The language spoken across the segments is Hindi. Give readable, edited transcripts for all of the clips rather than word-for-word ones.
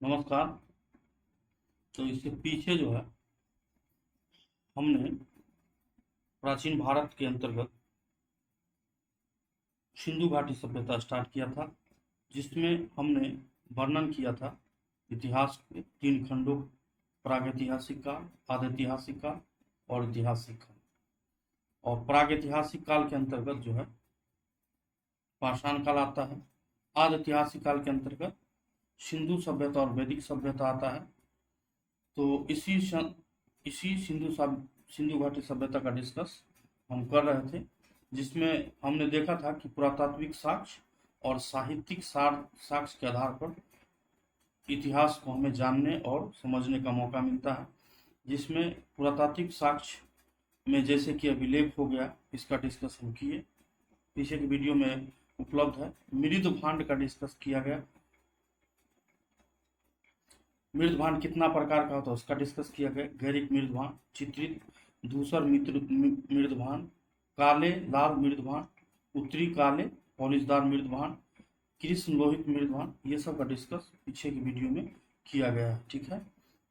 नमस्कार। तो इससे पीछे जो है हमने प्राचीन भारत के अंतर्गत सिंधु घाटी सभ्यता स्टार्ट किया था, जिसमें हमने वर्णन किया था इतिहास के 3 खंडों, प्रागैतिहासिक काल, आधैतिहासिक काल और ऐतिहासिक काल। और प्रागैतिहासिक काल के अंतर्गत जो है पाषाण काल आता है। आधैतिहासिक काल के अंतर्गत सिंधु सभ्यता और वैदिक सभ्यता आता है। तो इसी सिंधु घाटी सभ्यता का डिस्कस हम कर रहे थे, जिसमें हमने देखा था कि पुरातात्विक साक्ष्य और साहित्यिक साक्ष्य के आधार पर इतिहास को हमें जानने और समझने का मौका मिलता है। जिसमें पुरातात्विक साक्ष्य में जैसे कि अभिलेख हो गया, इसका डिस्कस हम किए, पीछे की वीडियो में उपलब्ध है। मृदभांड का डिस्कस किया गया, मृदभांड कितना प्रकार का होता है उसका डिस्कस किया गया। गैरिक मृदभांड, चित्रित धूसर मृदभांड, काले लाल मृदभांड, उत्तरी काले पॉलिशदार मृदभांड, कृष्ण लोहित मृदभांड, ये सब का डिस्कस पीछे की वीडियो में किया गया है। ठीक है,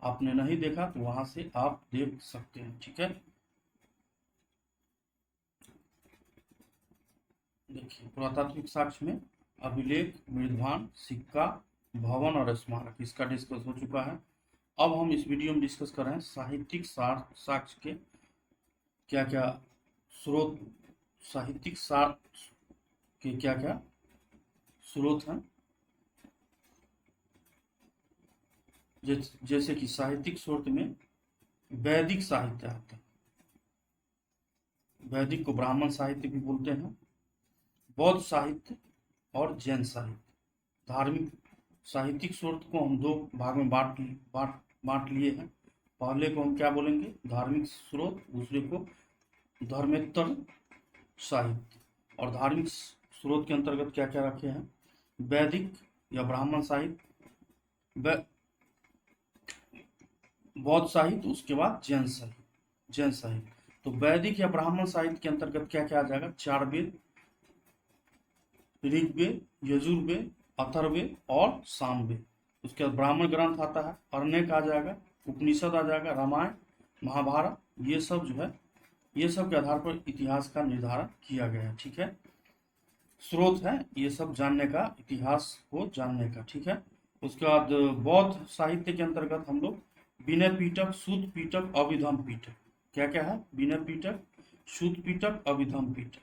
आपने नहीं देखा तो वहां से आप देख सकते हैं। ठीक है, देखिए पुरातात्विक साक्ष्य में अभिलेख, मृदभांड, सिक्का, भवन और स्मारक, इसका डिस्कस हो चुका है। अब हम इस वीडियो में डिस्कस कर रहे हैं साहित्यिक साक्ष्य के क्या क्या स्रोत, साहित्यिक साक्ष्य के क्या क्या स्रोत हैं। जैसे कि साहित्यिक स्रोत में वैदिक साहित्य आता है, वैदिक को ब्राह्मण साहित्य भी बोलते हैं, बौद्ध साहित्य और जैन साहित्य। धार्मिक साहित्यिक स्रोत को हम 2 भाग में बांट लिए हैं। पहले को हम क्या बोलेंगे, धार्मिक स्रोत, दूसरे को धर्मेत्तर साहित्य। और धार्मिक स्रोत के अंतर्गत क्या क्या रखे हैं, वैदिक या ब्राह्मण साहित्य, बौद्ध साहित्य, उसके बाद जैन साहित्य। तो वैदिक या ब्राह्मण साहित्य के अंतर्गत क्या क्या आ जाएगा, 4 वेद, ऋग्वेद, यजुर्वेद, अथर्ववेद और सामवेद। उसके बाद ब्राह्मण ग्रंथ आता है, अरण्यक आ जाएगा, उपनिषद आ जाएगा, रामायण, महाभारत, ये सब जो है, ये सब के आधार पर इतिहास का निर्धारण किया गया है। ठीक है, स्रोत है ये सब जानने का, इतिहास को जानने का। ठीक है, उसके बाद बौद्ध साहित्य के अंतर्गत हम लोग विनय पीटक, सूत पीटक, अभिधम पीटक, क्या क्या है, विनय पीटक, सूत पीटक, अभिधम पीटक।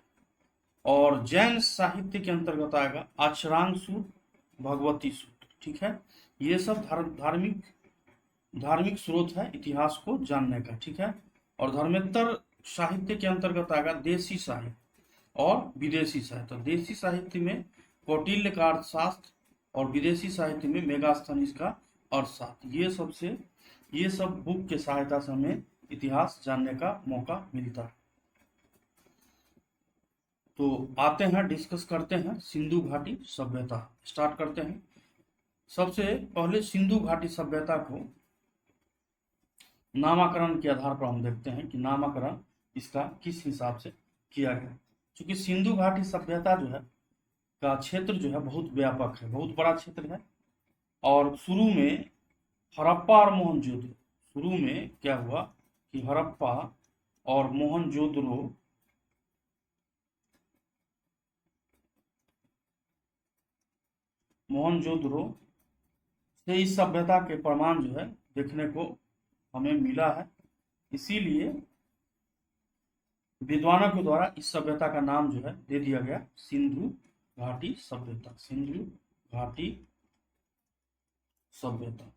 और जैन साहित्य के अंतर्गत आएगा अक्षरांग सूत्र, भगवती सूत्र। ठीक है, ये सब धार्मिक स्रोत है इतिहास को जानने का। ठीक है, और धर्मेत्तर साहित्य के अंतर्गत आएगा देशी साहित्य और विदेशी साहित्य। देशी साहित्य में कौटिल्य का अर्थशास्त्र और विदेशी साहित्य में मेगास्थनीज का अर्थशास्त्र। ये सब बुक के सहायता से हमें इतिहास जानने का मौका मिलता है। तो आते हैं, डिस्कस करते हैं सिंधु घाटी सभ्यता, स्टार्ट करते हैं। सबसे पहले सिंधु घाटी सभ्यता को नामकरण के आधार पर हम देखते हैं कि नामकरण इसका किस हिसाब से किया गया। क्योंकि सिंधु घाटी सभ्यता जो है का क्षेत्र जो है बहुत व्यापक है, बहुत बड़ा क्षेत्र है। और शुरू में हड़प्पा और मोहनजोदड़ो, शुरू में क्या हुआ कि हड़प्पा और मोहनजोदड़ो से इस सभ्यता के प्रमाण जो है देखने को हमें मिला है। इसीलिए विद्वानों के द्वारा इस सभ्यता का नाम जो है दे दिया गया सिंधु घाटी सभ्यता, सिंधु घाटी सभ्यता।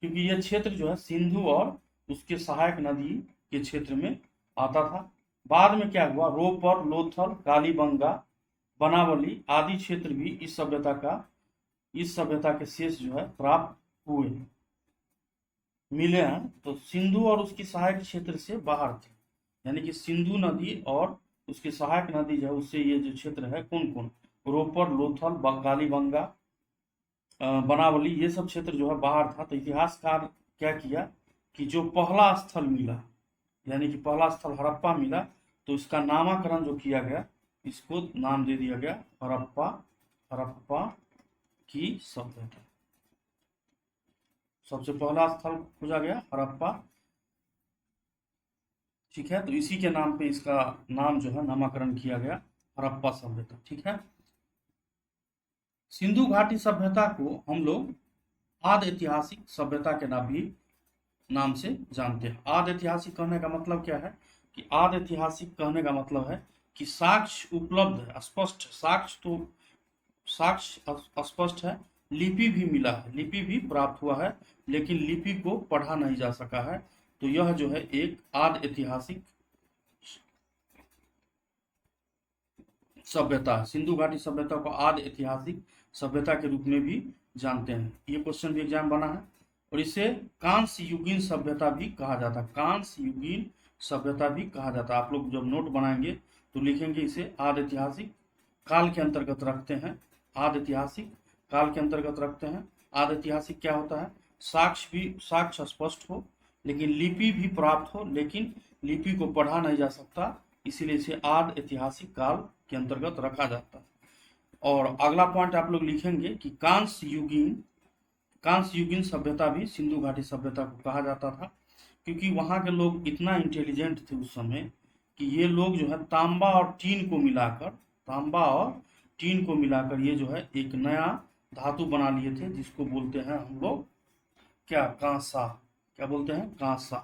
क्योंकि यह क्षेत्र जो है सिंधु और उसके सहायक नदी के क्षेत्र में आता था। बाद में क्या हुआ, रोपर, लोथल, कालीबंगा, बनावली आदि क्षेत्र भी इस सभ्यता के शेष जो है प्राप्त हुए मिले हैं। तो सिंधु और उसकी सहायक क्षेत्र से बाहर थे, यानी कि सिंधु नदी और उसके सहायक नदी जो है उससे ये जो क्षेत्र है, कौन कौन, रोपर, लोथल, कालीबंगा, बनावली, ये सब क्षेत्र जो है बाहर था। तो इतिहासकार क्या किया कि जो पहला स्थल मिला, यानी कि पहला स्थल हड़प्पा मिला, तो इसका नामकरण जो किया गया, इसको नाम दे दिया गया हड़प्पा की सभ्यता। सबसे पहला स्थल खोजा गया हड़प्पा। ठीक है, तो इसी के नाम पे इसका नाम जो है नामकरण किया गया हड़प्पा सभ्यता। ठीक है, सिंधु घाटी सभ्यता को हम लोग आदि ऐतिहासिक सभ्यता के नाम से जानते हैं। आदि ऐतिहासिक कहने का मतलब क्या है कि आदि ऐतिहासिक कहने का मतलब है कि साक्ष्य उपलब्ध है, स्पष्ट है। साक्ष्य स्पष्ट है, लिपि भी मिला है, लिपि भी प्राप्त हुआ है, लेकिन लिपि को पढ़ा नहीं जा सका है। तो यह जो है एक आदि ऐतिहासिक सभ्यता है। सिंधु घाटी सभ्यता को आदि ऐतिहासिक सभ्यता के रूप में भी जानते हैं। ये क्वेश्चन भी एग्जाम बना है। और इसे कांस्य युगीन सभ्यता भी कहा जाता है, कांस्य युगीन सभ्यता भी कहा जाता है। आप लोग जब नोट बनाएंगे तो लिखेंगे इसे आदि ऐतिहासिक काल के अंतर्गत रखते हैं, आदि ऐतिहासिक काल के अंतर्गत रखते हैं। आदि ऐतिहासिक क्या होता है, साक्ष्य स्पष्ट हो, लेकिन लिपि भी प्राप्त हो, लेकिन लिपि को पढ़ा नहीं जा सकता, इसीलिए इसे आदि ऐतिहासिक काल के अंतर्गत रखा जाता है। और अगला पॉइंट आप लोग लिखेंगे कि कांस्य युगीन सभ्यता भी सिंधु घाटी सभ्यता को कहा जाता था, क्योंकि वहां के लोग इतना इंटेलिजेंट थे उस समय कि ये लोग जो है तांबा और टीन को मिलाकर ये जो है एक नया धातु बना लिए थे, जिसको बोलते हैं हम लोग क्या, कांसा। क्या बोलते हैं, कांसा।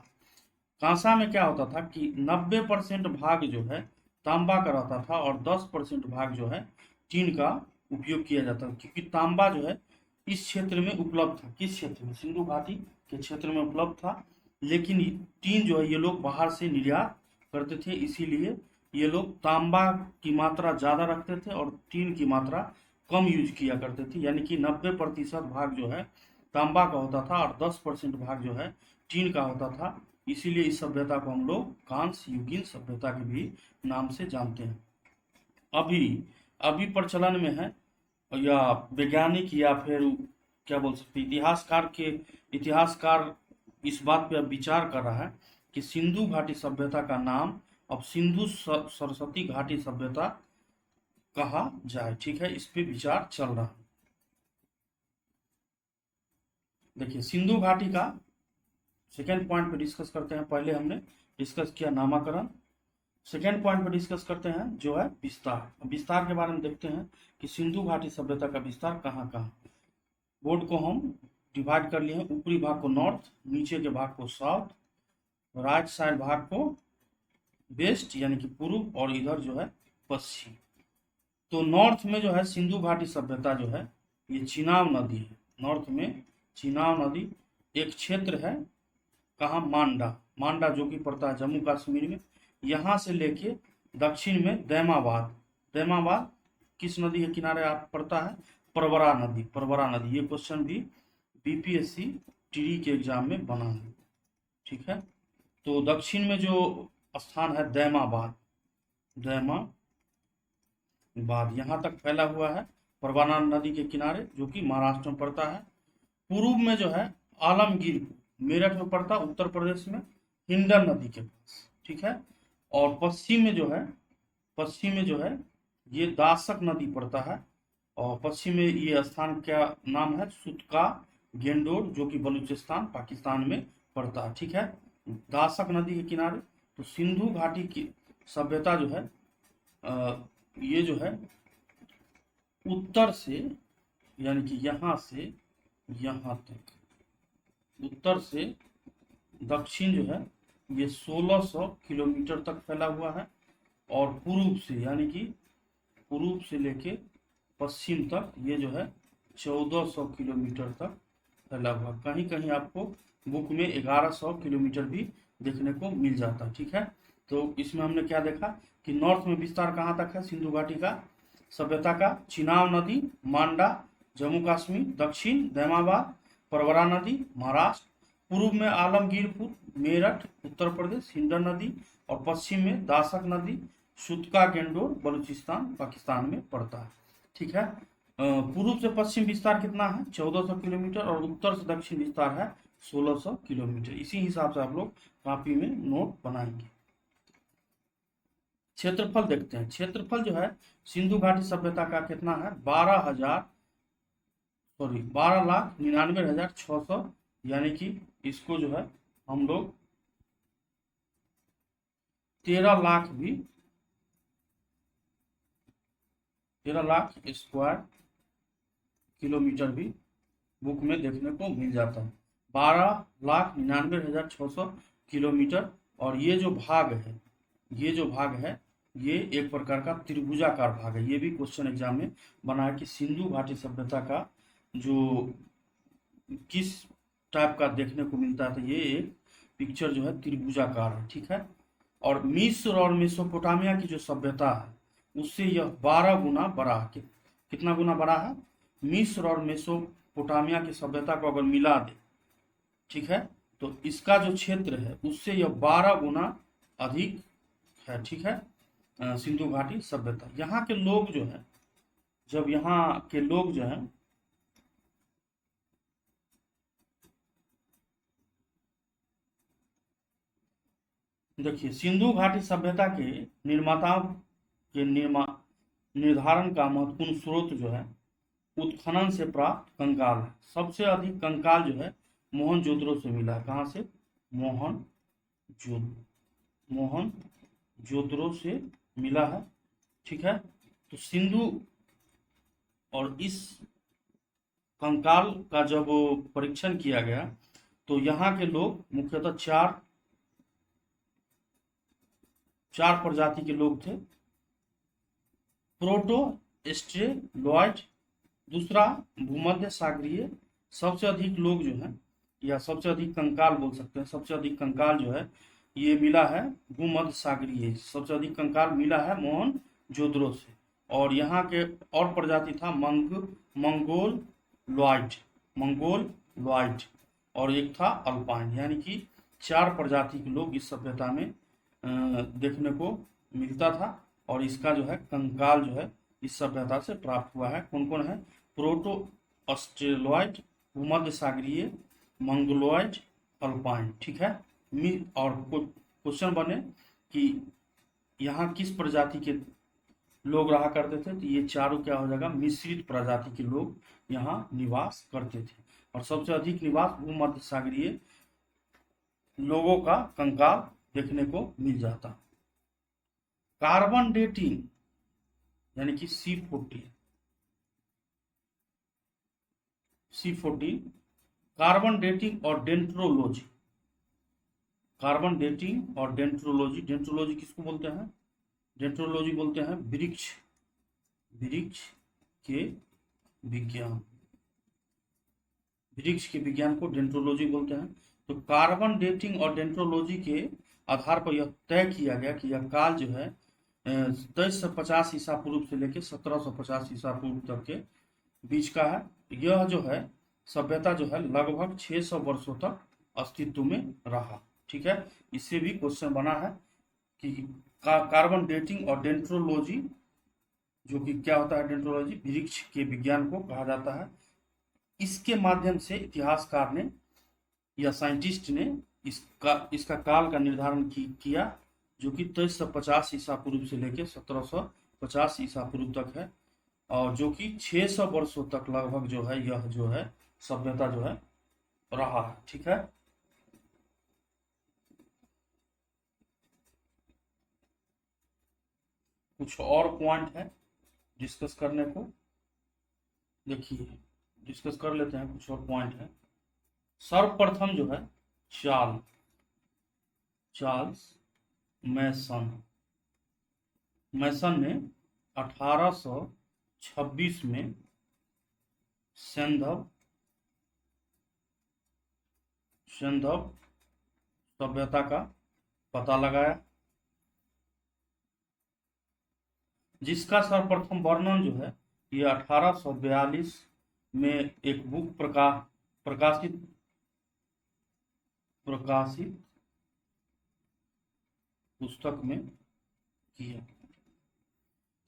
कांसा में क्या होता था कि 90% भाग जो है तांबा का रहता था और 10% भाग जो है टीन का उपयोग किया जाता था, क्योंकि तांबा जो है इस क्षेत्र में उपलब्ध था। किस क्षेत्र में, सिंधु घाटी के क्षेत्र में उपलब्ध था, लेकिन टीन जो है ये लोग बाहर से निर्यात करते थे, इसीलिए ये लोग तांबा की मात्रा ज्यादा रखते थे और टीन की मात्रा कम यूज किया करते थे। यानी कि 90% भाग जो है तांबा का होता था और 10% भाग जो है टीन का होता था, इसीलिए इस सभ्यता को हम लोग कांस्य युगीन सभ्यता के भी नाम से जानते हैं। अभी प्रचलन में है, या वैज्ञानिक या फिर क्या बोल सकते इतिहासकार इस बात पे अब विचार कर रहा है कि सिंधु घाटी सभ्यता का नाम अब सिंधु सरस्वती घाटी सभ्यता कहा जाए। ठीक है, इस पे विचार चल रहा है। देखिए, सिंधु घाटी का सेकेंड पॉइंट पे डिस्कस करते हैं। पहले हमने डिस्कस किया नामकरण, सेकेंड पॉइंट पे डिस्कस करते हैं जो है विस्तार। विस्तार के बारे में देखते हैं कि सिंधु घाटी सभ्यता का विस्तार कहाँ कहाँ। बोर्ड को हम डिवाइड कर लिए हैं, ऊपरी भाग को नॉर्थ, नीचे के भाग को साउथ, राइट साइड भाग को वेस्ट यानी कि पूर्व, और इधर जो है पश्चिम। तो नॉर्थ में जो है सिंधु घाटी सभ्यता जो है ये चिनाब नदी है। नॉर्थ में चिनाब नदी एक क्षेत्र है, कहाँ, मांडा जो कि पड़ता है जम्मू कश्मीर में। यहाँ से लेके दक्षिण में दैमाबाद किस नदी के किनारे आप पड़ता है, परवरा नदी। ये क्वेश्चन भी बीपीएससी टीडी के एग्जाम में बना है। ठीक है, तो दक्षिण में जो स्थान है दैमाबाद यहाँ तक फैला हुआ है परवरा नदी के किनारे, जो कि महाराष्ट्र में पड़ता है। पूर्व में जो है आलमगीर मेरठ में पड़ता, उत्तर प्रदेश में, हिंडन नदी के पास। ठीक है, और पश्चिम में जो है ये दासक नदी पड़ता है, और पश्चिम में ये स्थान क्या नाम है, सुतका गेंडोर, जो कि बलूचिस्तान पाकिस्तान में पड़ता है। ठीक है, दासक नदी के किनारे। तो सिंधु घाटी की सभ्यता जो है ये जो है उत्तर से यानी कि यहाँ से यहाँ तक, उत्तर से दक्षिण जो है ये 1600 किलोमीटर तक फैला हुआ है, और पूर्व से यानी कि पूर्व से लेके पश्चिम तक ये जो है 1400 किलोमीटर तक फैला हुआ। कहीं कहीं आपको बुक में 1100 किलोमीटर भी देखने को मिल जाता है। ठीक है, तो इसमें हमने क्या देखा कि नॉर्थ में विस्तार कहाँ तक है सिंधु घाटी का सभ्यता का, चिनाब नदी मांडा जम्मू कश्मीर, दक्षिण दैमाबाद परवरा नदी महाराष्ट्र, पूर्व में आलमगीरपुर मेरठ उत्तर प्रदेश हिंडन नदी, और पश्चिम में दासक नदी सुतका गेंडोर बलूचिस्तान पाकिस्तान में पड़ता है। ठीक है, पूर्व से पश्चिम विस्तार कितना है, 1400 किलोमीटर, और उत्तर से दक्षिण विस्तार है 1600 किलोमीटर। इसी हिसाब से आप लोग कॉपी में नोट बनाएंगे। क्षेत्रफल देखते हैं। क्षेत्रफल जो है सिंधु घाटी सभ्यता का कितना है, 12,99,600 यानी कि इसको जो है हम लोग 13 लाख स्क्वायर किलोमीटर भी बुक में देखने को मिल जाता है। 12,99,600 किलोमीटर। और ये जो भाग है ये एक प्रकार का त्रिभुजाकार भाग है। ये भी क्वेश्चन एग्जाम में बना है कि सिंधु घाटी सभ्यता का जो किस टाइप का देखने को मिलता है। तो ये एक पिक्चर जो है त्रिभुजाकार है, ठीक है। और मिस्र और मेसोपोटामिया की जो सभ्यता है उससे यह 12 गुना बड़ा है। कितना गुना बड़ा है? मिस्र और मेसोपोटामिया की सभ्यता को अगर मिला दे, ठीक है, तो इसका जो क्षेत्र है उससे यह 12 गुना अधिक है, ठीक है। सिंधु घाटी सभ्यता। यहाँ के लोग जो है, जब यहाँ के लोग जो है देखिए, सिंधु घाटी सभ्यता के निर्माताओं के निर्धारण का महत्वपूर्ण स्रोत जो है उत्खनन से प्राप्त कंकाल है। सबसे अधिक कंकाल जो है मोहनजोदड़ो से मिला है। कहाँ से? मोहनजोदड़ो से मिला है, ठीक है। तो सिंधु और इस कंकाल का जब परीक्षण किया गया तो यहाँ के लोग मुख्यतः चार प्रजाति के लोग थे। प्रोटो एस्ट्रेलॉइड, दूसरा भूमध्य सागरीय। सबसे अधिक लोग जो है, या सबसे अधिक कंकाल बोल सकते हैं, सबसे अधिक कंकाल जो है ये मिला है भूमध्य सागरीय। सबसे अधिक कंकाल मिला है मोहनजोदड़ो से। और यहाँ के और प्रजाति था मंगोलॉइड और एक था अल्पाइन। यानी कि 4 प्रजाति के लोग इस सभ्यता में देखने को मिलता था। और इसका जो है कंकाल जो है इस सभ्यता से प्राप्त हुआ है। कौन कौन है? प्रोटो ऑस्ट्रेलॉइड, भूमध्य सागरीय, मंगोलॉइड, अल्पाइन, ठीक है। और क्वेश्चन बने कि यहाँ किस प्रजाति के लोग रहा करते थे, तो ये चारों क्या हो जाएगा? मिश्रित प्रजाति के लोग यहाँ निवास करते थे। और सबसे अधिक निवास भूमध्य सागरीय लोगों का कंकाल देखने को मिल जाता। कार्बन डेटिंग यानी कि C14 कार्बन डेटिंग और डेंट्रोलॉजी। डेंट्रोलॉजी किसको बोलते हैं? डेंट्रोलॉजी बोलते हैं वृक्ष के विज्ञान को डेंट्रोलॉजी बोलते हैं। तो कार्बन डेटिंग और डेंट्रोलॉजी के आधार पर यह तय किया गया कि यह काल जो है 2350 ईसा पूर्व से लेकर 1750 ईसा पूर्व तक के बीच का है। यह जो है सभ्यता जो है लगभग 600 वर्षों तक अस्तित्व में रहा, ठीक है। इससे भी क्वेश्चन बना है कि कार्बन डेटिंग और डेंट्रोलॉजी, जो कि क्या होता है? डेंट्रोलॉजी वृक्ष के विज्ञान को कहा जाता है। इसके माध्यम से इतिहासकार ने या साइंटिस्ट ने इसका काल का निर्धारण किया, जो कि 2350 ईसा पूर्व से लेकर 1750 ईसा पूर्व तक है। और जो कि 600 वर्षों तक लगभग जो है यह जो है सभ्यता जो है रहा है, ठीक है। कुछ और पॉइंट है डिस्कस करने को? देखिए, डिस्कस कर लेते हैं। कुछ और पॉइंट है। सर्वप्रथम जो है चार्ल्स मैसन ने 1826 में सेंधव सभ्यता का पता लगाया, जिसका सर्वप्रथम वर्णन जो है ये 1842 में एक बुक प्रकाशित पुस्तक में किया।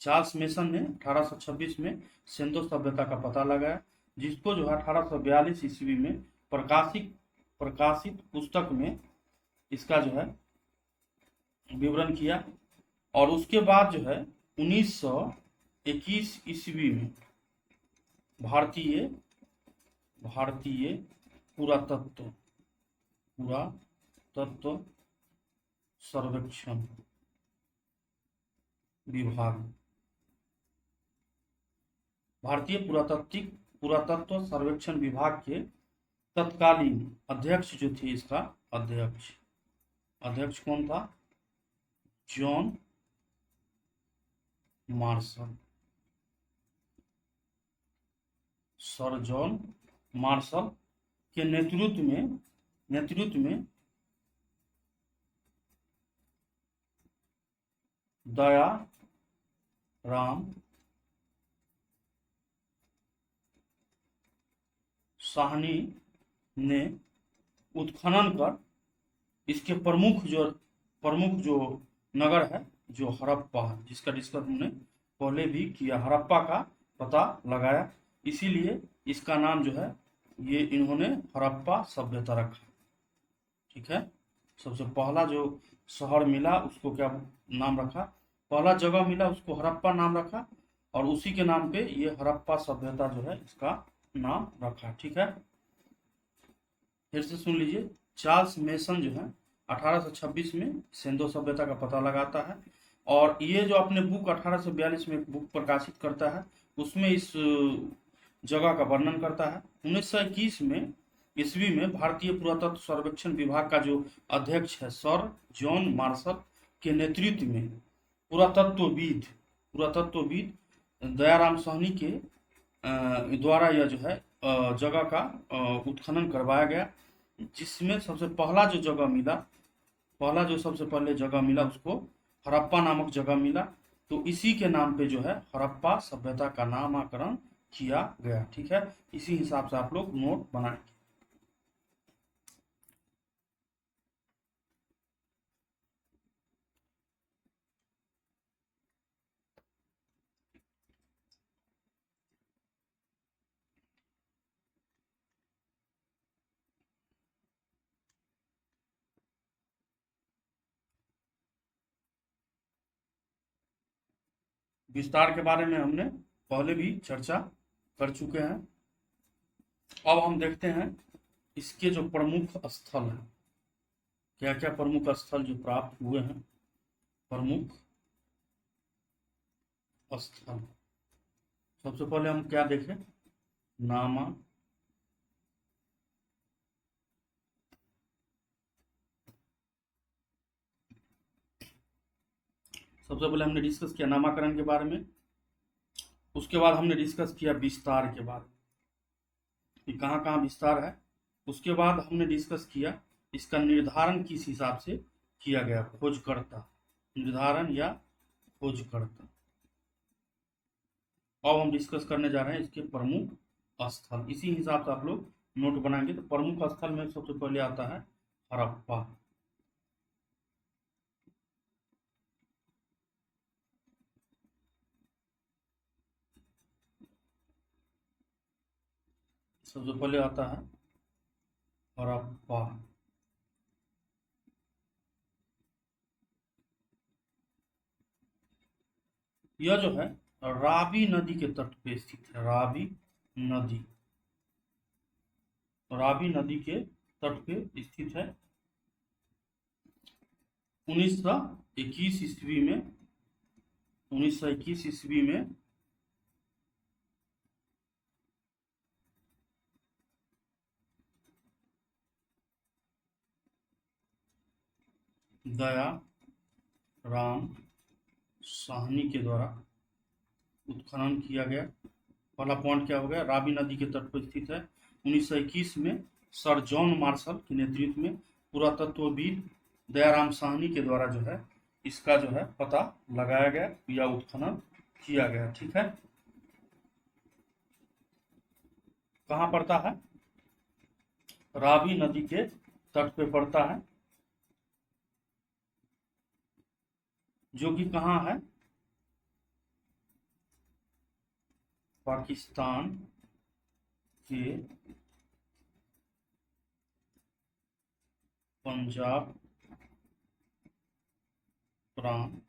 चार्ल्स मेसन ने 1826 में सिंधु सभ्यता का पता लगाया, जिसको जो है 1842 ईस्वी में प्रकाशित पुस्तक में इसका जो है विवरण किया। और उसके बाद जो है 1921 ईस्वी में भारतीय पुरातत्व पुरातत्व सर्वेक्षण विभाग, भारतीय पुरातत्व सर्वेक्षण विभाग के तत्कालीन अध्यक्ष जो थे, इसका अध्यक्ष कौन था? John Marshall, sir John Marshall के नेतृत्व में दया राम साहनी ने उत्खनन कर इसके प्रमुख जो नगर है, जो हड़प्पा, जिसका डिस्कस हमने पहले भी किया, हड़प्पा का पता लगाया। इसीलिए इसका नाम जो है ये इन्होंने हड़प्पा सभ्यता रखा। ठीक है, सबसे पहला जो शहर मिला उसको क्या नाम रखा, पहला जगह मिला उसको हड़प्पा नाम रखा, और उसी के नाम पे ये हड़प्पा सभ्यता जो है इसका नाम रखा। ठीक है, फिर से सुन लीजिए। चार्ल्स मेसन जो है 1826 में सिंधु सभ्यता का पता लगाता है, और ये जो अपने बुक 1842 में एक बुक प्रकाशित करता है, उसमें इस जगह का वर्णन करता है। 1921 में ईस्वी में भारतीय पुरातत्व सर्वेक्षण विभाग का जो अध्यक्ष है सर जॉन मार्शल के नेतृत्व में पुरातत्वविद दयाराम साहनी के द्वारा यह जो है जगह का उत्खनन करवाया गया, जिसमें सबसे पहला जो सबसे पहले जगह मिला उसको हड़प्पा नामक जगह मिला। तो इसी के नाम पे जो है हड़प्पा सभ्यता का नामकरण किया गया। ठीक है, इसी हिसाब से आप लोग नोट बनाएंगे। विस्तार के बारे में हमने पहले भी चर्चा कर चुके हैं। अब हम देखते हैं इसके जो प्रमुख स्थल हैं, क्या क्या प्रमुख स्थल जो प्राप्त हुए हैं। प्रमुख स्थल, सबसे पहले हम क्या देखें, नामा, सबसे पहले हमने डिस्कस किया नामाकरण के बारे में, उसके बाद हमने डिस्कस किया विस्तार के बारे में कि कहाँ कहाँ विस्तार है। उसके बाद हमने डिस्कस किया इसका निर्धारण किस हिसाब से किया गया, खोजकर्ता, निर्धारण या खोजकर्ता। अब हम डिस्कस करने जा रहे हैं इसके प्रमुख स्थल। इसी हिसाब से आप लोग नोट बनाएंगे। तो प्रमुख स्थल में सबसे पहले आता है हड़प्पा। सबसे पहले आता है हड़प्पा। यह जो है रावी नदी के तट पे स्थित है। रावी नदी के तट पे स्थित है। 1921 ईस्वी में दया राम साहनी के द्वारा उत्खनन किया गया। पहला पॉइंट क्या हो गया, रावी नदी के तट पर स्थित है। 1921 में सर जॉन मार्शल के नेतृत्व में पुरातत्वविद दयाराम साहनी के द्वारा जो है इसका जो है पता लगाया गया या उत्खनन किया गया। ठीक है, कहाँ पड़ता है, रावी नदी के तट पे पड़ता है, जो कि कहाँ है, पाकिस्तान के पंजाब प्रांत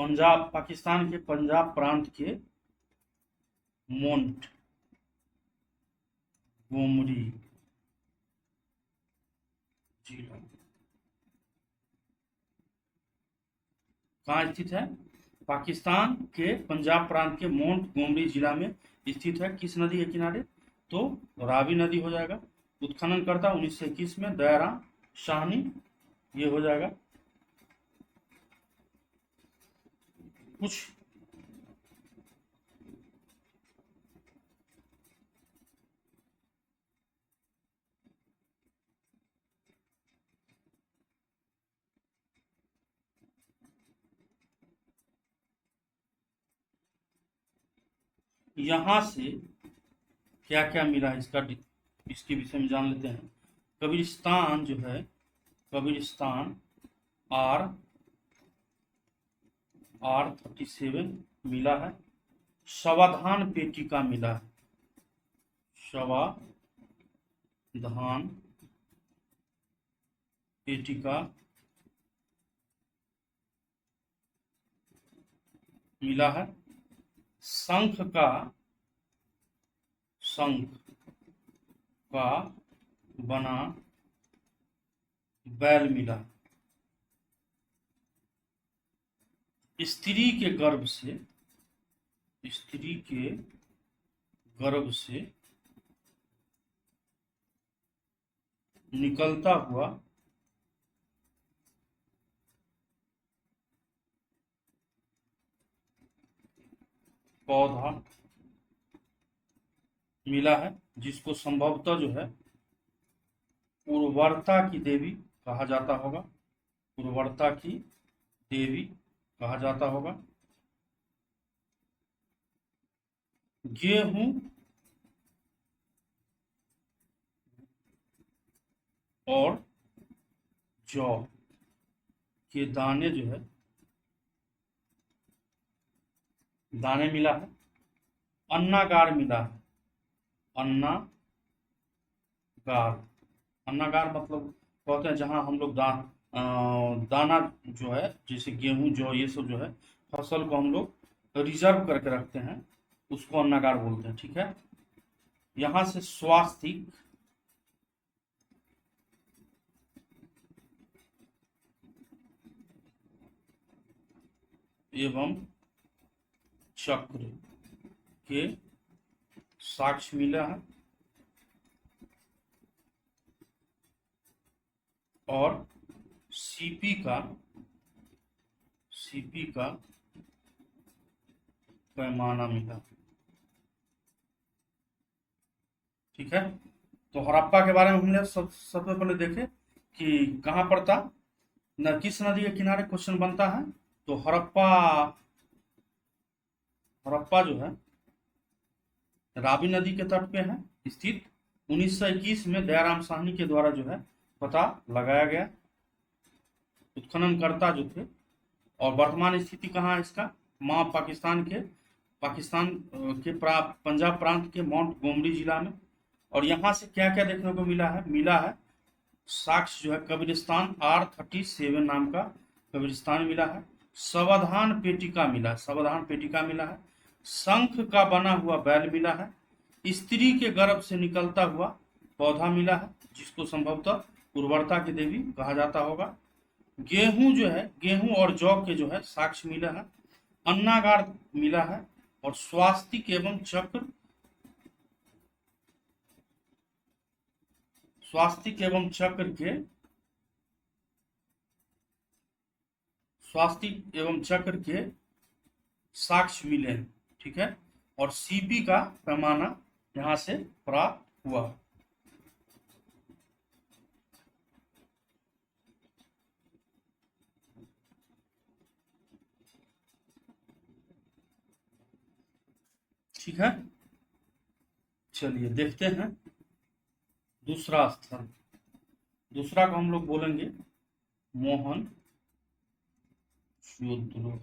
पंजाब, पाकिस्तान के पंजाब प्रांत के मोंट गोमरी जिला कहाँ स्थित है? पाकिस्तान के पंजाब प्रांत के मोंट गोमरी जिला में स्थित है। किस नदी के किनारे? तो रावी नदी हो जाएगा। उत्खनन करता 1921 में दयाराम साहनी, ये हो जाएगा। कुछ यहां से क्या क्या मिला है इसके विषय में जान लेते हैं। कब्रिस्तान जो है, कब्रिस्तान R37 मिला है। शवाधान पेटिका मिला है, शवाधान पेटिका मिला है। शंख का बना बैल मिला। स्त्री के गर्भ से निकलता हुआ पौधा मिला है, जिसको संभवतः जो है उर्वरता की देवी कहा जाता होगा। उर्वरता की देवी कहा जाता होगा। गेहूं और जौ के दाने जो है, दाने मिला है। अन्नागार मिला है। अन्नागार मतलब कहते हैं जहां हम लोग दाना जो है, जैसे गेहूं जौ ये सब जो है फसल को हम लोग रिजर्व करके रखते हैं, उसको अन्नागार बोलते हैं। ठीक है। यहां से स्वास्तिक एवं चक्र के साक्ष्य मिला है। और सीपी का पैमाना मिला। ठीक है। तो हड़प्पा के बारे में हमने सबसे पहले देखे कि कहां पर था, न किस नदी के किनारे क्वेश्चन बनता है। तो हड़प्पा जो है रावी नदी के तट पे है स्थित। 1921 में दयाराम साहनी के द्वारा जो है पता लगाया गया, उत्खनन करता जो थे। और वर्तमान स्थिति कहाँ है इसका? पाकिस्तान के पंजाब प्रांत के माउंट गोमरी जिला में। और यहाँ से क्या क्या देखने को मिला है साक्ष्य जो है कब्रिस्तान R37 नाम का कब्रिस्तान मिला है। सावधान पेटिका मिला है। शंख का बना हुआ बैल मिला है। स्त्री के गर्भ से निकलता हुआ पौधा मिला है, जिसको संभवतः उर्वरता की देवी कहा जाता होगा। गेहूं और जौ के जो है साक्ष्य मिला है। अन्नागार मिला है। और स्वास्तिक एवं चक्र के साक्ष्य मिले हैं। ठीक है। और सीपी का पैमाना यहां से प्राप्त हुआ। ठीक है। चलिए देखते हैं दूसरा स्थल। दूसरा को हम लोग बोलेंगे मोहन जोदड़ो।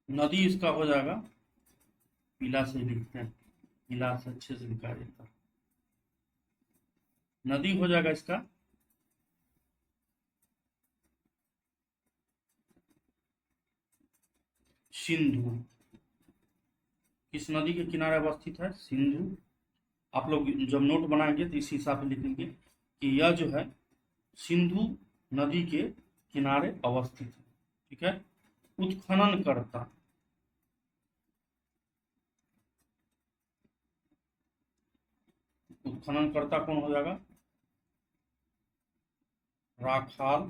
नदी इसका हो जाएगा, पीला से लिखते हैं, पीला से अच्छे से लिखा जाता है। नदी हो जाएगा इसका सिंधु। किस नदी के किनारे अवस्थित है? सिंधु। आप लोग जब नोट बनाएंगे तो इस हिसाब से लिखेंगे कि यह जो है सिंधु नदी के किनारे अवस्थित है। ठीक है। उत्खनन करता, उत्खनन करता कौन हो जाएगा? राखाल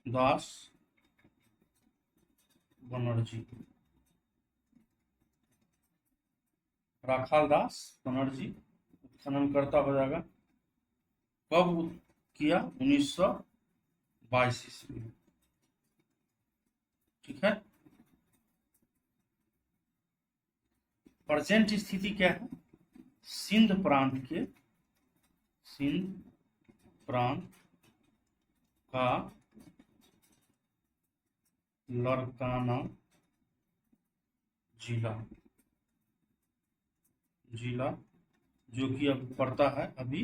दास बनर्जी। राखाल दास बनर्जी उत्खनन करता हो जाएगा। कब किया? 1922 ईस्वी। ठीक है। प्रेजेंट स्थिति क्या है? सिंध प्रांत के, सिंध प्रांत का लड़काना जिला, जिला जो कि अब पड़ता है अभी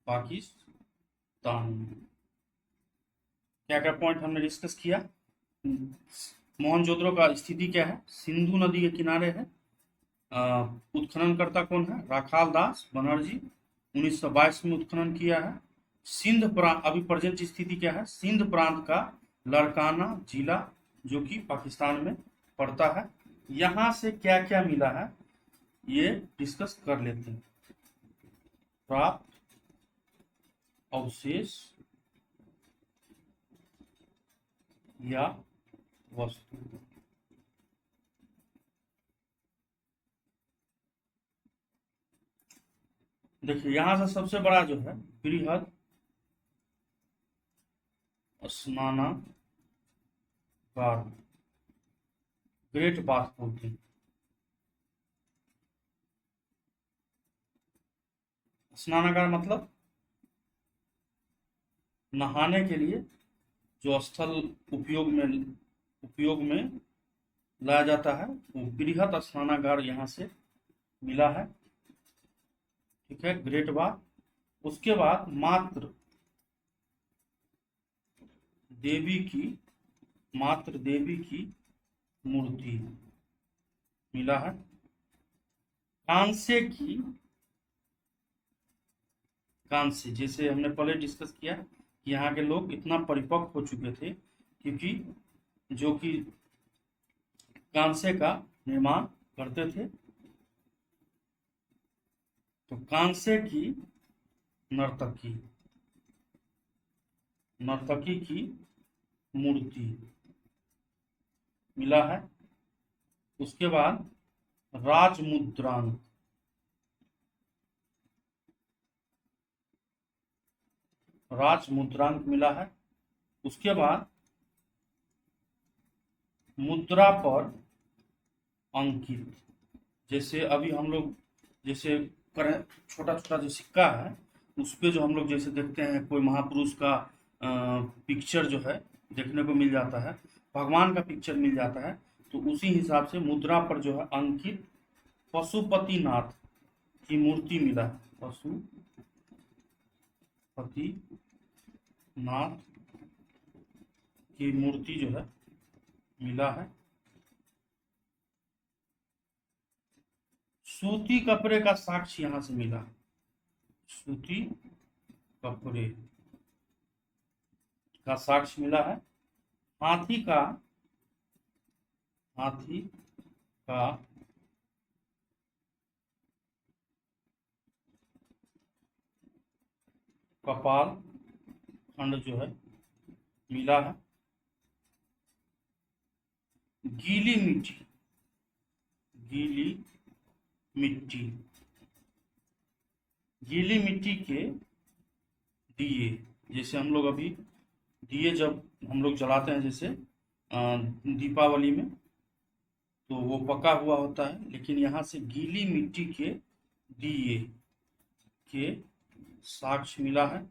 पाकिस्तान में। क्या क्या पॉइंट हमने डिस्कस किया? मोहनजोदड़ो का स्थिति क्या है? सिंधु नदी के किनारे है। उत्खनन करता कौन है? राखाल दास बनर्जी, 1922 में उत्खनन किया है। सिंध प्रांत, अभी प्रेजेंट स्थिति क्या है? सिंध प्रांत का लड़काना जिला जो कि पाकिस्तान में पड़ता है। यहां से क्या क्या मिला है ये डिस्कस कर लेते हैं। प्राप्त अवशेष या वस्तु। देखिए यहां से सबसे बड़ा जो है बृहद स्नानागार, ग्रेट बाथ बोलते हैं। स्नानागार मतलब नहाने के लिए जो स्थल उपयोग में लाया जाता है वो बृहद स्नानागार यहाँ से मिला है। ठीक है, ग्रेट बाथ। उसके बाद मात्र देवी की मूर्ति मिला है। कांस्य, जैसे हमने पहले डिस्कस किया कि यहाँ के लोग इतना परिपक्व हो चुके थे क्योंकि जो कि कांस्य का निर्माण करते थे। तो कांस्य की नर्तकी की मूर्ति मिला है। उसके बाद राजमुद्रांक मिला है। उसके बाद मुद्रा पर अंकित, जैसे अभी हम लोग जैसे छोटा छोटा जो सिक्का है उस पे जो हम लोग जैसे देखते हैं कोई महापुरुष का पिक्चर जो है देखने को मिल जाता है, भगवान का पिक्चर मिल जाता है, तो उसी हिसाब से मुद्रा पर जो है अंकित पशुपतिनाथ की मूर्ति मिला है। पशुपतिनाथ की मूर्ति जो है मिला है। सूती कपड़े का साक्ष्य यहां से मिला। सूती कपड़े का साक्ष्य मिला है। हाथी का कपाल खंड जो है मिला है। गीली मिट्टी के दिए, जैसे हम लोग अभी दिए जब हम लोग जलाते हैं जैसे दीपावली में, तो वो पका हुआ होता है, लेकिन यहाँ से गीली मिट्टी के दिए के साक्ष्य मिला है।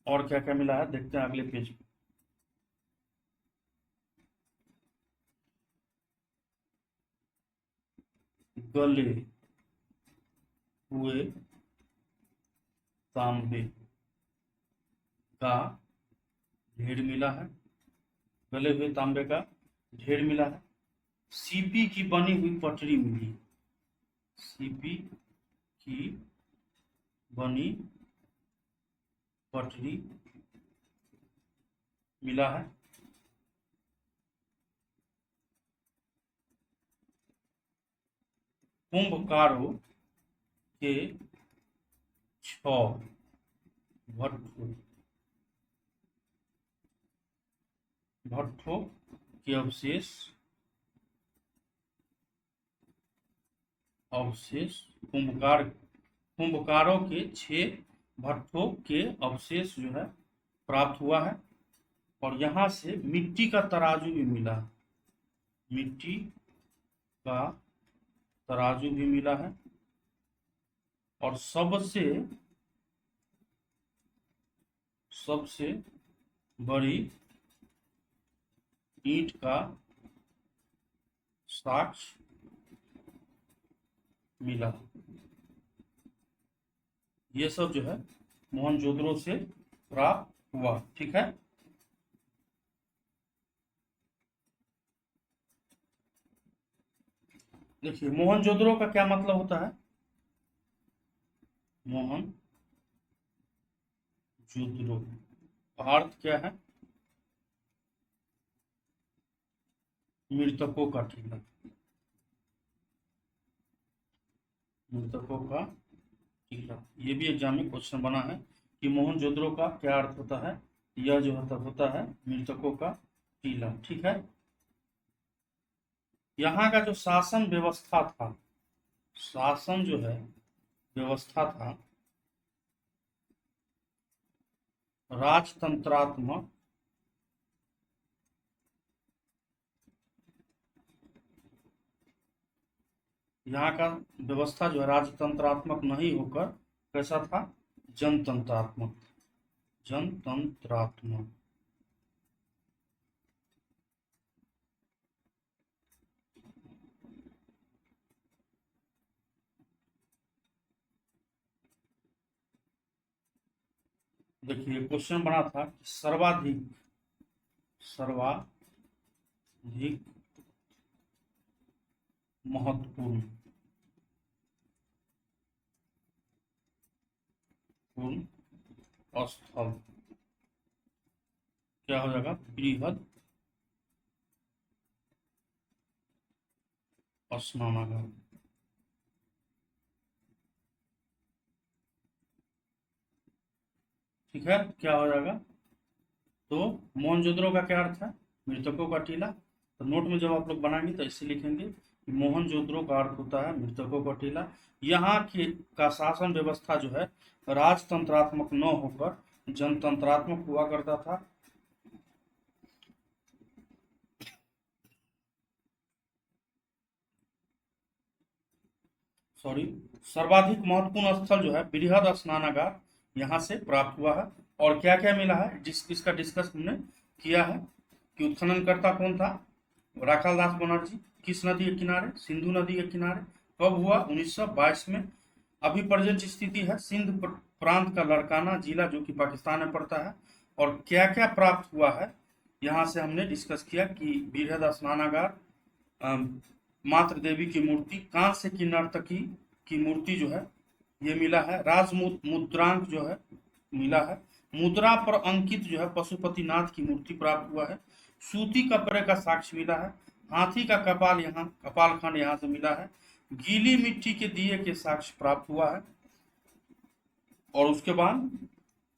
और क्या क्या मिला है देखते हैं अगले पेज में। गले हुए तांबे का ढेर मिला है। गले हुए तांबे का ढेर मिला है। सीपी की बनी हुई पटरी मिली। सीपी की बनी पटरी मिला है। कुंभकारों के 6 भट्ठों के अवशेष कुंभकारों के 6 भट्ठों के अवशेष जो है प्राप्त हुआ है। और यहाँ से मिट्टी का तराजू भी मिला। मिट्टी का तराजू भी मिला है। और सबसे बड़ी ईंट का साक्ष मिला। ये सब जो है मोहनजोदड़ो से प्राप्त हुआ। ठीक है। देखिए मोहनजोदड़ो का क्या मतलब होता है। मोहनजोदड़ो का अर्थ क्या है। मृतकों का टीला। मृतकों का टीला। ये भी एग्जाम में क्वेश्चन बना है कि मोहनजोदड़ो का क्या अर्थ होता है। यह जो होता है मृतकों का टीला। ठीक है। यहाँ का जो शासन व्यवस्था था, शासन जो है व्यवस्था था राजतंत्रात्मक। यहाँ का व्यवस्था जो है राजतंत्रात्मक नहीं होकर कैसा था, जनतंत्रात्मक। जनतंत्रात्मक। देखिए क्वेश्चन बना था कि सर्वाधिक महत्वपूर्ण स्थल क्या हो जाएगा, बृहद स्नानागार। ठीक है। क्या हो जाएगा, तो मोहनजोदड़ो का क्या अर्थ है, मृतकों का टीला। तो नोट में जब आप लोग बनाएंगे तो इसे लिखेंगे कि मोहनजोदड़ो का अर्थ होता है मृतकों का टीला। यहाँ की का शासन व्यवस्था जो है राजतंत्रात्मक न होकर जनतंत्रात्मक हुआ करता था। सर्वाधिक महत्वपूर्ण स्थल जो है बृहद स्नानागार यहाँ से प्राप्त हुआ है। और क्या क्या मिला है इसका डिस्कस हमने किया है कि उत्खननकर्ता कौन था, राखालदास बनर्जी। किस नदी के किनारे, सिंधु नदी के किनारे। कब हुआ, 1922 में। अभी प्रेजेंट स्थिति है सिंध प्रांत का लड़काना जिला जो कि पाकिस्तान में पड़ता है। और क्या क्या प्राप्त हुआ है यहाँ से हमने डिस्कस किया कि बृहद स्नानागार, मातृ देवी की मूर्ति, कांस्य की नर्तकी की मूर्ति जो है ये मिला है। राज मुद्रांक जो है मिला है। मुद्रा पर अंकित जो है पशुपतिनाथ की मूर्ति प्राप्त हुआ है। सूती कपड़े का साक्ष्य मिला है। हाथी का कपाल खंड यहाँ से मिला है। गीली मिट्टी के दिए के साक्ष्य प्राप्त हुआ है। और उसके बाद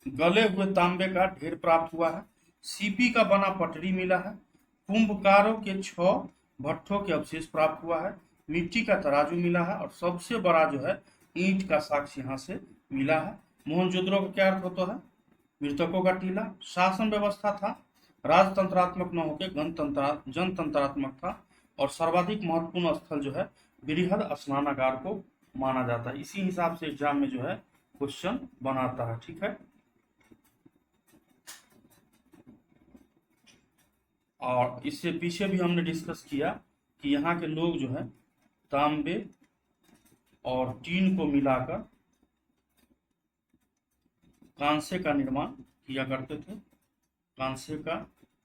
गले हुए तांबे का ढेर प्राप्त हुआ है। सीपी का बना पटरी मिला है। कुंभकारों के 6 भट्ठों के अवशेष प्राप्त हुआ है। मिट्टी का तराजू मिला है। और सबसे बड़ा जो है ईंट का साक्ष्य यहाँ से मिला है। मोहनजोदड़ो का क्या अर्थ होता है, मृतकों का टीला। शासन व्यवस्था था राजतंत्रात्मक न होकर जनतंत्रात्मक था। और सर्वाधिक महत्वपूर्ण स्थल जो है बृहद स्नानागार को माना जाता है। इसी हिसाब से एग्जाम में जो है क्वेश्चन बनाता है। ठीक है। और इससे पीछे भी हमने डिस्कस किया कि यहाँ के लोग जो है तांबे और टीन को मिलाकर कांसे का निर्माण किया करते थे। कांसे का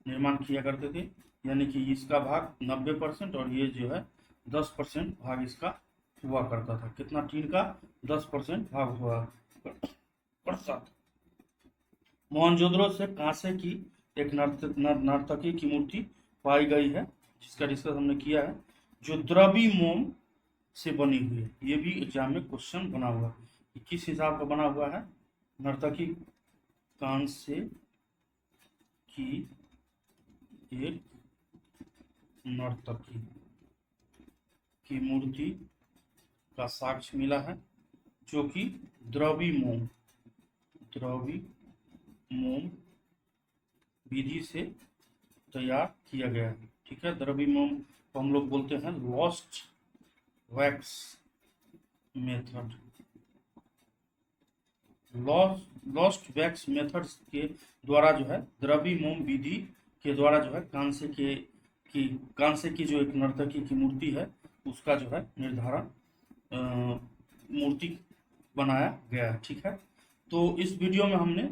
निर्माण किया करते थे, यानी कि इसका भाग 90% और ये जो है 10% भाग इसका हुआ करता था। कितना? टीन का 10% भाग हुआ करता था। मोहनजोदड़ो से कांसे की एक नर्तकी की मूर्ति पाई गई है, जिसका डिस्कस हमने किया है, जो द्रवी मोम से बनी हुई है। ये भी एग्जाम में क्वेश्चन बना हुआ है कि किस हिसाब का बना हुआ है। नर्तकी कांसे की एक नर्तकी की मूर्ति का साक्ष्य मिला है, जो कि द्रवी मोम विधि से तैयार किया गया है। ठीक है, द्रवी मोम को हम लोग बोलते हैं lost wax method. Lost wax method के द्वारा जो है, द्रवी मोम विधि के द्वारा जो है कांसे की जो एक नर्तकी की मूर्ति है, उसका जो है निर्धारण मूर्ति बनाया गया है। ठीक है, तो इस वीडियो में हमने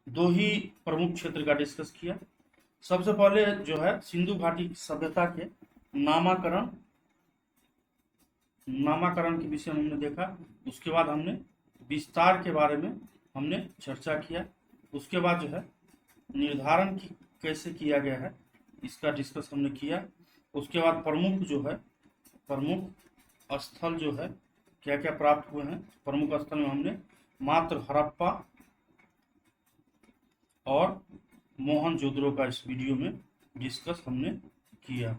दो ही प्रमुख क्षेत्र का डिस्कस किया। सबसे पहले जो है सिंधु घाटी सभ्यता के नामाकरण के विषय में हमने देखा। उसके बाद हमने विस्तार के बारे में हमने चर्चा किया। उसके बाद जो है निर्धारण की कैसे किया गया है, इसका डिस्कस हमने किया। उसके बाद प्रमुख स्थल जो है क्या क्या प्राप्त हुए हैं। प्रमुख स्थल में हमने मात्र हड़प्पा और मोहनजोदड़ो का इस वीडियो में डिस्कस हमने किया।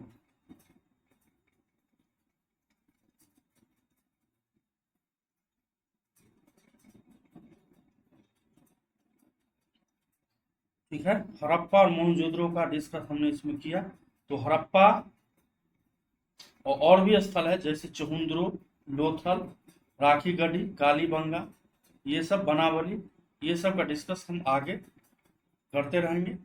ठीक है, हड़प्पा और मोहनजोदड़ो का डिस्कस हमने इसमें किया। तो हड़प्पा और भी स्थल है, जैसे चहुंद्रो, लोथल, राखीगढ़ी, कालीबंगा, ये सब बनावली, ये सब का डिस्कस हम आगे करते रहेंगे।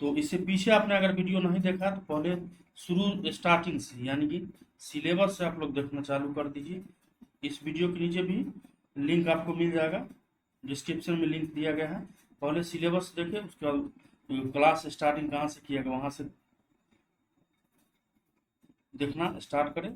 तो इससे पीछे आपने अगर वीडियो नहीं देखा तो पहले शुरू स्टार्टिंग से, यानी कि सिलेबस से आप लोग देखना चालू कर दीजिए। इस वीडियो के नीचे भी लिंक आपको मिल जाएगा, डिस्क्रिप्शन में लिंक दिया गया है। पहले सिलेबस देखिए, उसके बाद क्लास स्टार्टिंग कहाँ से किया गया वहाँ से देखना स्टार्ट करें।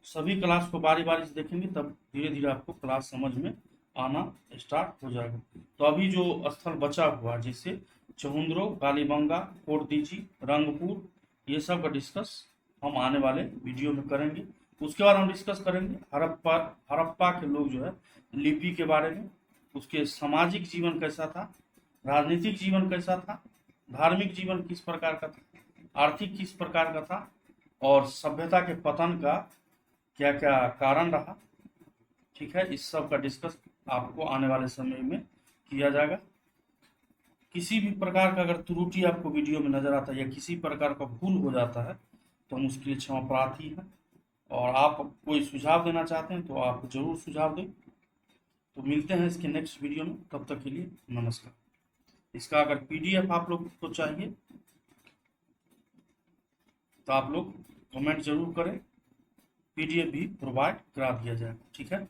सभी क्लास को बारी बारी से देखेंगे, तब धीरे धीरे आपको क्लास समझ में आना स्टार्ट हो जाएगा। तो अभी जो स्थल बचा हुआ, जैसे चहुंद्रो, कालीबंगा, कोटदीजी, रंगपुर, ये सब का डिस्कस हम आने वाले वीडियो में करेंगे। उसके बाद हम डिस्कस करेंगे हड़प्पा के लोग जो है लिपि के बारे में, उसके सामाजिक जीवन कैसा था, राजनीतिक जीवन कैसा था, धार्मिक जीवन किस प्रकार का था, आर्थिक किस प्रकार का था, और सभ्यता के पतन का क्या क्या कारण रहा। ठीक है, इस सब का डिस्कस आपको आने वाले समय में किया जाएगा। किसी भी प्रकार का अगर त्रुटि आपको वीडियो में नजर आता है या किसी प्रकार का भूल हो जाता है तो हम उसके लिए क्षमा प्रार्थी हैं। और आप कोई सुझाव देना चाहते हैं तो आप जरूर सुझाव दें। तो मिलते हैं इसके नेक्स्ट वीडियो में, तब तक के लिए नमस्कार। इसका अगर PDF आप लोग को चाहिए तो आप लोग कमेंट जरूर करें, PDF भी प्रोवाइड करा दिया जाएगा। ठीक है।